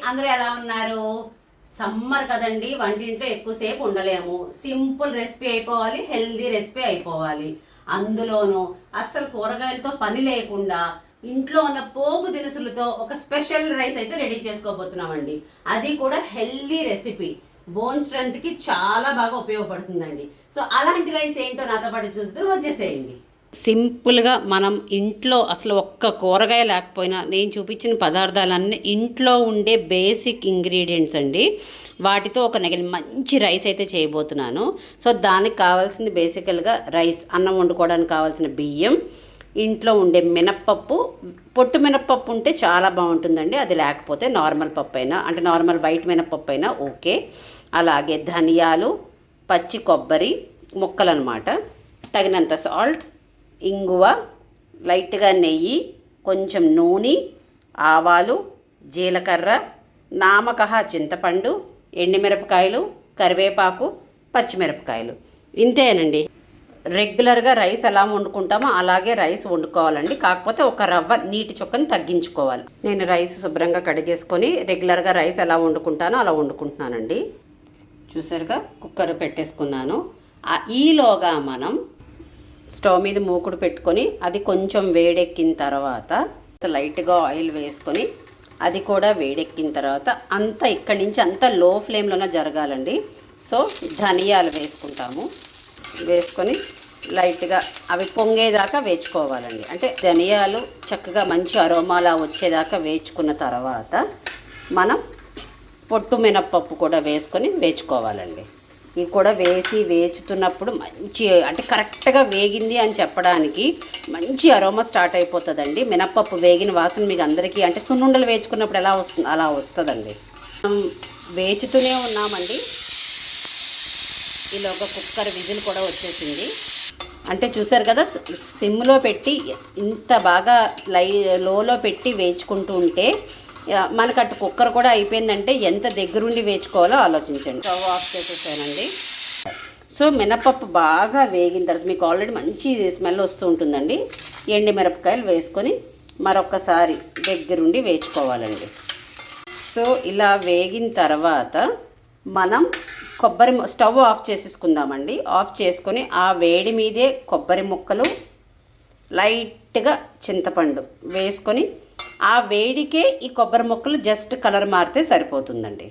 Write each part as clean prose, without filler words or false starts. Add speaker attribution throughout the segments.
Speaker 1: అందరూ ఎలా ఉన్నారు? సమ్మర్ కదండి, వంటింట్లో ఎక్కువసేపు ఉండలేము. సింపుల్ రెసిపీ అయిపోవాలి, హెల్దీ రెసిపీ అయిపోవాలి. అందులోనూ అస్సలు కూరగాయలతో పని లేకుండా ఇంట్లో ఉన్న పోపు దినుసులతో ఒక స్పెషల్ రైస్ అయితే రెడీ చేసుకోబోతున్నామండి. అది కూడా హెల్దీ రెసిపీ, బోన్ స్ట్రెంత్కి చాలా బాగా ఉపయోగపడుతుందండి. సో అలాంటి రైస్ ఏంటో నాతో పాటు చూస్తూ వచ్చేసేయండి. సింపుల్గా మనం ఇంట్లో అసలు ఒక్క కూరగాయ లేకపోయినా నేను చూపించిన పదార్థాలన్నీ ఇంట్లో ఉండే బేసిక్ ఇంగ్రీడియంట్స్ అండి. వాటితో ఒక మంచి రైస్ అయితే చేయబోతున్నాను. సో దానికి కావాల్సింది బేసికల్గా రైస్, అన్నం వండుకోవడానికి కావాల్సిన బియ్యం, ఇంట్లో ఉండే మినప్పప్పు, పొట్టు మినప్పప్పు ఉంటే చాలా బాగుంటుందండి. అది లేకపోతే నార్మల్ పప్పు అయినా, అంటే నార్మల్ వైట్ మినప్పప్పు అయినా ఓకే. అలాగే ధనియాలు, పచ్చి కొబ్బరి ముక్కలు అన్నమాట, తగినంత సాల్ట్, ఇంగువ, లైట్గా నెయ్యి, కొంచెం నూనె, ఆవాలు, జీలకర్ర, నామకహ చింతపండు, ఎండుమిరపకాయలు, కరివేపాకు, పచ్చిమిరపకాయలు. ఇంతేనండి. రెగ్యులర్గా రైస్ ఎలా వండుకుంటామో అలాగే రైస్ వండుకోవాలండి. కాకపోతే ఒక రవ్వ నీటి చుక్కని తగ్గించుకోవాలి. నేను రైస్ శుభ్రంగా కడిగేసుకొని రెగ్యులర్గా రైస్ ఎలా వండుకుంటానో అలా వండుకుంటున్నానండి. చూసారుగా, కుక్కర్ పెట్టేసుకున్నాను. ఈలోగా మనం స్టవ్ మీద మూకుడు పెట్టుకొని అది కొంచెం వేడెక్కిన తర్వాత లైట్గా ఆయిల్ వేసుకొని అది కూడా వేడెక్కిన తర్వాత అంతా ఇక్కడి నుంచి అంతా లో ఫ్లేమ్లోనే జరగాలండి. సో ధనియాలు వేసుకుంటాము. వేసుకొని లైట్గా అవి పొంగేదాకా వేచుకోవాలండి. అంటే ధనియాలు చక్కగా మంచి అరోమాలా వచ్చేదాకా వేచుకున్న తర్వాత మనం పొట్టు మినప్పప్పు కూడా వేసుకొని వేచుకోవాలండి. ఇవి కూడా వేచుతున్నప్పుడు మంచి, అంటే కరెక్ట్గా వేగింది అని చెప్పడానికి మంచి అరోమా స్టార్ట్ అయిపోతుందండి. మినప్పప్పు వేగిన వాసన మీకు అందరికీ, అంటే సున్నుండలు వేచుకున్నప్పుడు ఎలా వస్తుంది అలా వస్తుందండి. వేచుతూనే ఉన్నామండి. ఇలా ఒక కుక్కర్ విజిల్ కూడా వచ్చేసింది. అంటే చూసారు కదా, సిమ్లో పెట్టి ఇంత బాగా లోలో పెట్టి వేచుకుంటూ ఉంటే మనకు అటు కుక్కర్ కూడా అయిపోయిందంటే ఎంత దగ్గరుండి వేచుకోవాలో ఆలోచించండి. స్టవ్ ఆఫ్ చేసేసానండి. సో మినపప్పు బాగా వేగిన తర్వాత మీకు ఆల్రెడీ మంచి స్మెల్ వస్తూ ఉంటుందండి. ఎండు మిరపకాయలు వేసుకొని మరొకసారి దగ్గరుండి వేచుకోవాలండి. సో ఇలా వేగిన తర్వాత మనం స్టవ్ ఆఫ్ చేసేసుకుందామండి. ఆఫ్ చేసుకొని ఆ వేడి మీదే కొబ్బరి ముక్కలు, లైట్గా చింతపండు వేసుకొని ఆ వేడికే ఈ కొబ్బరి ముక్కలు జస్ట్ కలర్ మారితే సరిపోతుందండి.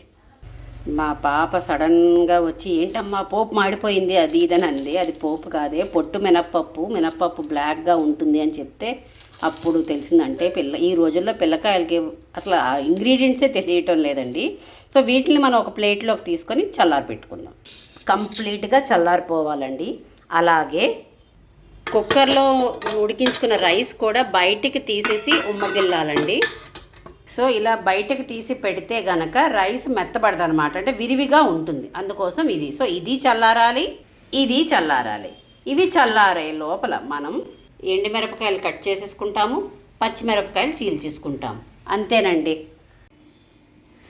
Speaker 1: మా పాప సడన్గా వచ్చి ఏంటమ్మా పోపు మాడిపోయింది అది ఇదని అంది. అది పోపు కాదే, పొట్టు మినప్పప్పు బ్లాక్గా ఉంటుంది అని చెప్తే అప్పుడు తెలిసిందంటే ఈ రోజుల్లో పిల్లకాయలకి అసలు ఆ ఇంగ్రీడియంట్సే తెలియటం లేదండి. సో వీటిని మనం ఒక ప్లేట్లోకి తీసుకొని చల్లారి పెట్టుకుందాం. కంప్లీట్గా చల్లారిపోవాలండి. అలాగే కుక్కర్లో ఉడికించుకున్న రైస్ కూడా బయటికి తీసేసి ఉమ్మగిల్లాలండి. సో ఇలా బయటకు తీసి పెడితే గనక రైస్ మెత్తబడదనమాట, అంటే విరివిగా ఉంటుంది. అందుకోసం ఇది. సో ఇది చల్లారాలి, ఇది చల్లారాలి. ఇవి చల్లారే లోపల మనం ఎండుమిరపకాయలు కట్ చేసేసుకుంటాము, పచ్చిమిరపకాయలు చీల్చేసుకుంటాము. అంతేనండి.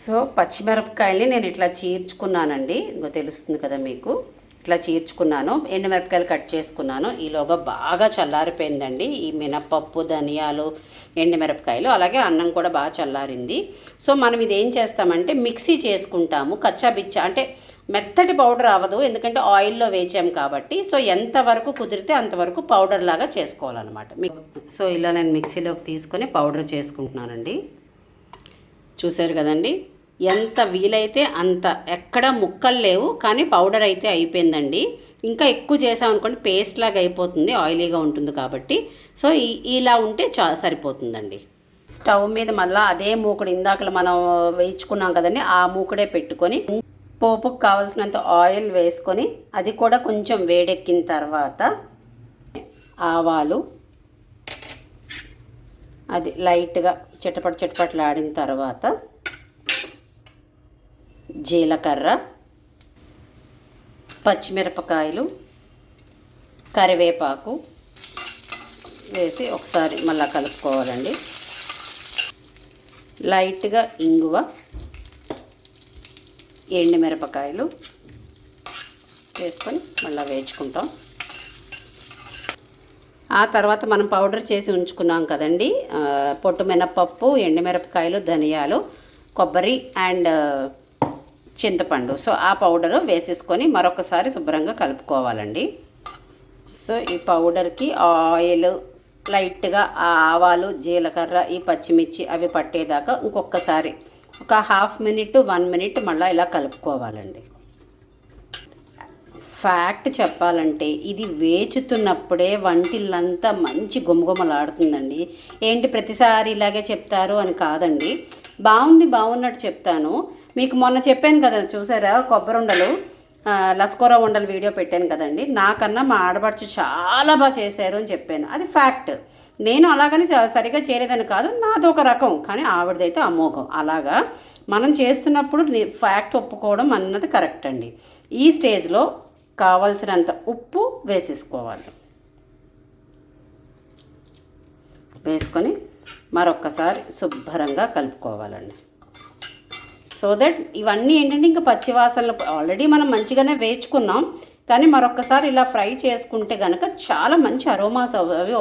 Speaker 1: సో పచ్చిమిరపకాయల్ని నేను ఇట్లా చీల్చుకున్నానండి. ఇంకో తెలుస్తుంది కదా మీకు, ఇట్లా చీల్చుకున్నాను. ఎండుమిరపకాయలు కట్ చేసుకున్నాను. ఈలోగా బాగా చల్లారిపోయిందండి ఈ మినప్పప్పు, ధనియాలు, ఎండుమిరపకాయలు, అలాగే అన్నం కూడా బాగా చల్లారింది. సో మనం ఇది ఏం చేస్తామంటే మిక్సీ చేసుకుంటాము. కచ్చాబిచ్చా, అంటే మెత్తటి పౌడర్ అవ్వదు, ఎందుకంటే ఆయిల్లో వేచాము కాబట్టి. సో ఎంతవరకు కుదిరితే అంతవరకు పౌడర్ లాగా చేసుకోవాలన్నమాట. సో ఇలా నేను మిక్సీలోకి తీసుకొని పౌడర్ చేసుకుంటున్నానండి. చూసారు కదండి, ఎంత వీలైతే అంత, ఎక్కడ ముక్కలు లేవు కానీ పౌడర్ అయితే అయిపోయిందండి. ఇంకా ఎక్కువ చేసామనుకోండి పేస్ట్ లాగా అయిపోతుంది, ఆయిలీగా ఉంటుంది కాబట్టి. సో ఇలా ఉంటే సరిపోతుందండి. స్టవ్ మీద మళ్ళీ అదే మూకుడు, ఇందాకలు మనం వేయించుకున్నాం కదండి, ఆ మూకుడే పెట్టుకొని పోపుకు కావాల్సినంత ఆయిల్ వేసుకొని అది కూడా కొంచెం వేడెక్కిన తర్వాత ఆవాలు, అది లైట్గా చిటపట్లాడిన తర్వాత జీలకర్ర, పచ్చిమిరపకాయలు, కరివేపాకు వేసి ఒకసారి మళ్ళీ కలుపుకోవాలండి. లైట్గా ఇంగువ, ఎండుమిరపకాయలు వేసుకొని మళ్ళీ వేయించుకుంటాం. ఆ తర్వాత మనం పౌడర్ చేసి ఉంచుకున్నాం కదండి, పొట్టు మినప్పప్పు, ఎండుమిరపకాయలు, ధనియాలు, కొబ్బరి అండ్ చింతపండు. సో ఆ పౌడరు వేసేసుకొని మరొకసారి శుభ్రంగా కలుపుకోవాలండి. సో ఈ పౌడర్కి ఆయిల్, లైట్గా ఆవాలు, జీలకర్ర, ఈ పచ్చిమిర్చి అవి పట్టేదాకా ఇంకొకసారి ఒక హాఫ్ మినిట్ 1 మినిట్ మళ్ళీ ఇలా కలుపుకోవాలండి. ఫ్యాక్ట్ చెప్పాలంటే ఇది వేచుతున్నప్పుడే వంటిల్లంతా మంచి గుమగుమలాడుతుందండి. ఏంటి ప్రతిసారి ఇలాగే చెప్తారు అని కాదండి, బాగున్నట్టు చెప్తాను. మీకు మొన్న చెప్పాను కదా, చూసారా కొబ్బరి ఉండలు, లస్కోరా ఉండలు వీడియో పెట్టాను కదండి. నాకన్నా మా ఆడపడుచు చాలా బాగా చేశారు అని చెప్పాను. అది ఫ్యాక్ట్. నేను అలాగని సరిగా చేయలేదని కాదు, నాదొక రకం, కానీ ఆవిడదైతే అమోఘం. అలాగా మనం చేస్తున్నప్పుడు ఫ్యాక్ట్ ఒప్పుకోవడం అన్నది కరెక్ట్ అండి. ఈ స్టేజ్లో కావాల్సినంత ఉప్పు వేసేసుకోవాలి. వేసుకొని మరొక్కసారి శుభ్రంగా కలుపుకోవాలండి. సో దట్ ఇవన్నీ ఏంటంటే ఇంకా పచ్చివాసనలు ఆల్రెడీ మనం మంచిగానే వేచుకున్నాం, కానీ మరొకసారి ఇలా ఫ్రై చేసుకుంటే కనుక చాలా మంచి అరోమాస్ అవి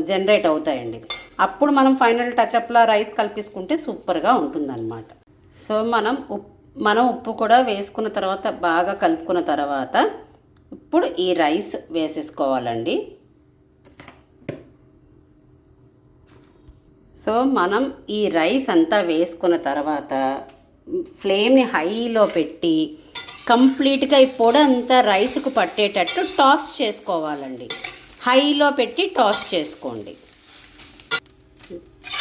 Speaker 1: జనరేట్ అవుతాయండి. అప్పుడు మనం ఫైనల్ టచ్అప్లా రైస్ కలిపేసుకుంటే సూపర్గా ఉంటుందన్నమాట. సో మనం ఉప్పు కూడా వేసుకున్న తర్వాత బాగా కలుపుకున్న తర్వాత ఇప్పుడు ఈ రైస్ వేసేసుకోవాలండి. సో మనం ఈ రైస్ అంతా వేసుకున్న తర్వాత ఫ్లేమ్ని హైలో పెట్టి కంప్లీట్గా ఈ పొడి అంతా రైస్కు పట్టేటట్టు టాస్ చేసుకోవాలండి. హైలో పెట్టి టాస్ చేసుకోండి.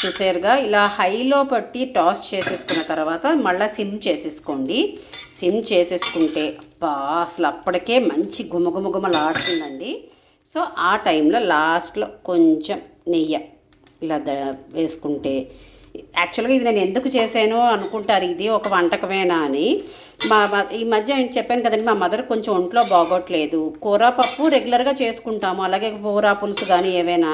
Speaker 1: చూసారుగా, ఇలా హైలో పెట్టి టాస్ చేసేసుకున్న తర్వాత మళ్ళీ సిమ్ చేసేసుకోండి. సిమ్ చేసేసుకుంటే అసలు అప్పటికే మంచి గుమగుమలాడుతుందండి. సో ఆ టైంలో లాస్ట్లో కొంచెం నెయ్యి ఇలా వేసుకుంటే, యాక్చువల్గా ఇది నేను ఎందుకు చేశాను అనుకుంటారు, ఇది ఒక వంటకమేనా అని. ఈ మధ్య చెప్పాను కదండి, మా మదర్ కొంచెం ఒంట్లో బాగోట్లేదు. కూర పప్పు రెగ్యులర్గా చేసుకుంటాము, అలాగే కూర పులుసు కానీ ఏవైనా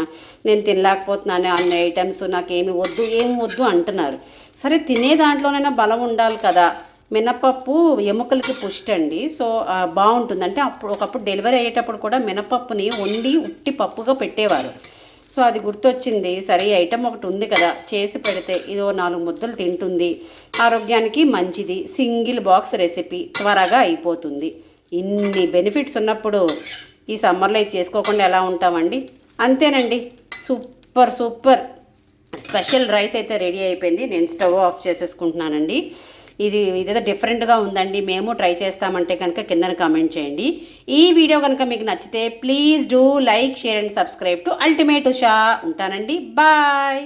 Speaker 1: నేను తినలేకపోతున్నాను, అన్ని ఐటమ్స్ నాకు ఏమి వద్దు అంటున్నారు. సరే తినే దాంట్లోనైనా బలం ఉండాలి కదా. మినపప్పు ఎముకలకి పుష్టి అండి. సో బాగుంటుంది. అంటే ఒకప్పుడు డెలివరీ అయ్యేటప్పుడు కూడా మినపప్పుని వండి ఉట్టి పప్పుగా పెట్టేవారు. సో అది గుర్తొచ్చింది, సరే ఐటమ్ ఒకటి ఉంది కదా, చేసి పెడితే ఇదో 4 ముద్దలు తింటుంది, ఆరోగ్యానికి మంచిది, సింగిల్ బాక్స్ రెసిపీ, త్వరగా అయిపోతుంది. ఇన్ని బెనిఫిట్స్ ఉన్నప్పుడు ఈ సమ్మర్లో ఇది చేసుకోకుండా ఎలా ఉంటామండి. అంతేనండి, సూపర్ స్పెషల్ రైస్ అయితే రెడీ అయిపోయింది. నేను స్టవ్ ఆఫ్ చేసేసుకుంటున్నానండి. ఇదేదో డిఫరెంట్గా ఉందండి, మేము ట్రై చేస్తామంటే కనుక కింద కామెంట్ చేయండి. ఈ వీడియో కనుక మీకు నచ్చితే please do like, share and subscribe to ultimate Usha. ఉంటానండి, బాయ్.